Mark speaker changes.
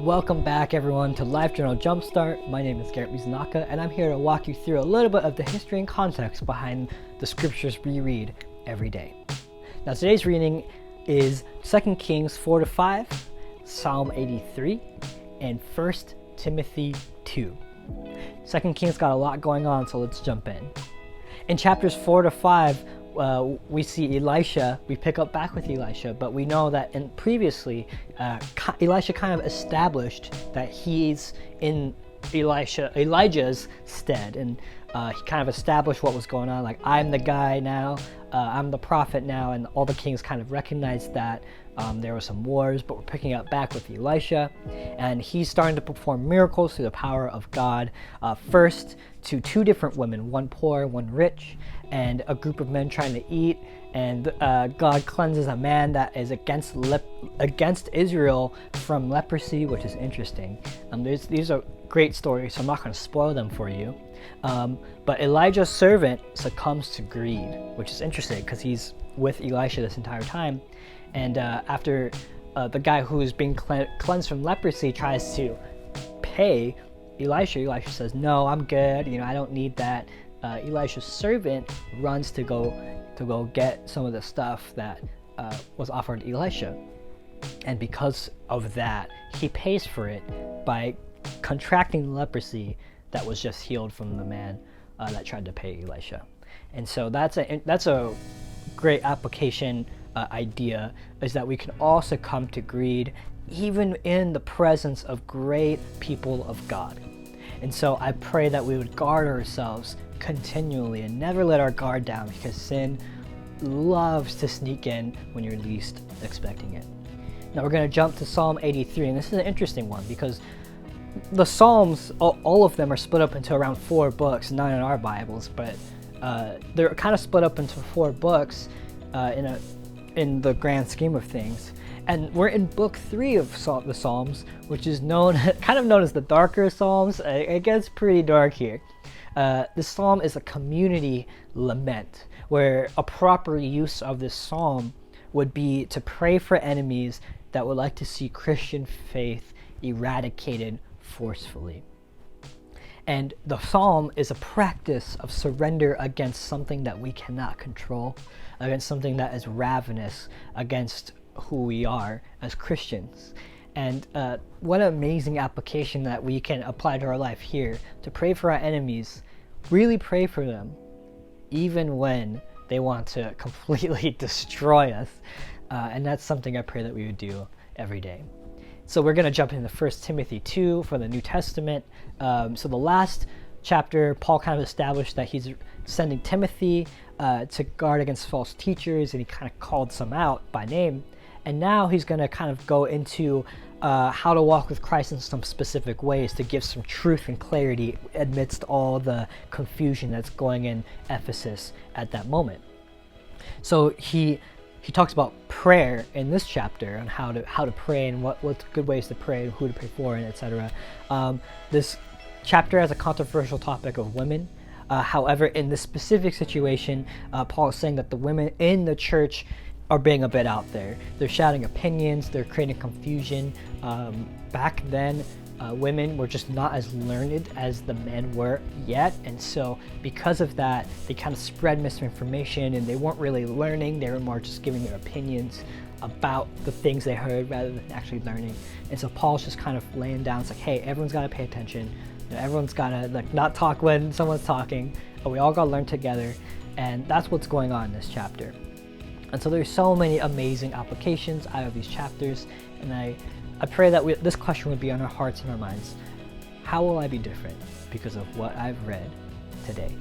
Speaker 1: Welcome back everyone to Life Journal Jumpstart. My name is Garrett Mizunaka and I'm here to walk you through a little bit of the history and context behind the scriptures we read every day. Now today's reading is 2 Kings 4-5, Psalm 83, and 1 Timothy 2. 2 Kings got a lot going on, so let's jump in. In chapters 4-5, we see Elisha. We pick up back with Elisha, but we know that previously Elisha kind of established that he's in Elijah's stead, and he kind of established what was going on, like, I'm the guy now, I'm the prophet now, and all the kings kind of recognized that. There were some wars, but we're picking up back with Elisha, and he's starting to perform miracles through the power of God, first to two different women, one poor, one rich, and a group of men trying to eat, and God cleanses a man that is against Israel from leprosy, which is interesting. These are great stories, so I'm not going to spoil them for you. But Elijah's servant succumbs to greed, which is interesting because he's with Elisha this entire time. And after the guy who is being cleansed from leprosy tries to pay Elisha says, no, I'm good, I don't need that. Elisha's servant runs to go get some of the stuff that was offered Elisha. And because of that, he pays for it by contracting leprosy that was just healed from the man that tried to pay Elisha. And so that's a great application idea, is that we can all succumb to greed even in the presence of great people of God. And so I pray that we would guard ourselves continually and never let our guard down, because sin loves to sneak in when you're least expecting it. Now we're going to jump to Psalm 83, and this is an interesting one because the Psalms, all of them are split up into around 4 books, not in our Bibles, but they're kind of split up into 4 books in the grand scheme of things. And we're in book 3 of the Psalms, which is kind of known as the darker Psalms. It gets pretty dark here. This psalm is a community lament, where a proper use of this psalm would be to pray for enemies that would like to see Christian faith eradicated forcefully. And the psalm is a practice of surrender against something that we cannot control, against something that is ravenous against who we are as Christians. And what an amazing application that we can apply to our life here, to pray for our enemies, really pray for them, even when they want to completely destroy us. And that's something I pray that we would do every day. So we're going to jump into 1 Timothy 2 for the New Testament. So the last chapter, Paul kind of established that he's sending Timothy to guard against false teachers, and he kind of called some out by name. And now he's going to kind of go into how to walk with Christ in some specific ways to give some truth and clarity amidst all the confusion that's going in Ephesus at that moment. So he talks about prayer in this chapter, on how to pray and what good ways to pray and who to pray for, and etc. This chapter has a controversial topic of women. However, in this specific situation, Paul is saying that the women in the church are being a bit out there. They're shouting opinions, they're creating confusion. Back then, women were just not as learned as the men were yet, and so because of that, they kind of spread misinformation, and they weren't really learning. They were more just giving their opinions about the things they heard rather than actually learning. And so Paul's just kind of laying down, it's like, hey, everyone's got to pay attention. Everyone's got to not talk when someone's talking, but we all got to learn together. And that's what's going on in this chapter. And so there's so many amazing applications out of these chapters, and I pray that this question would be on our hearts and our minds. How will I be different because of what I've read today?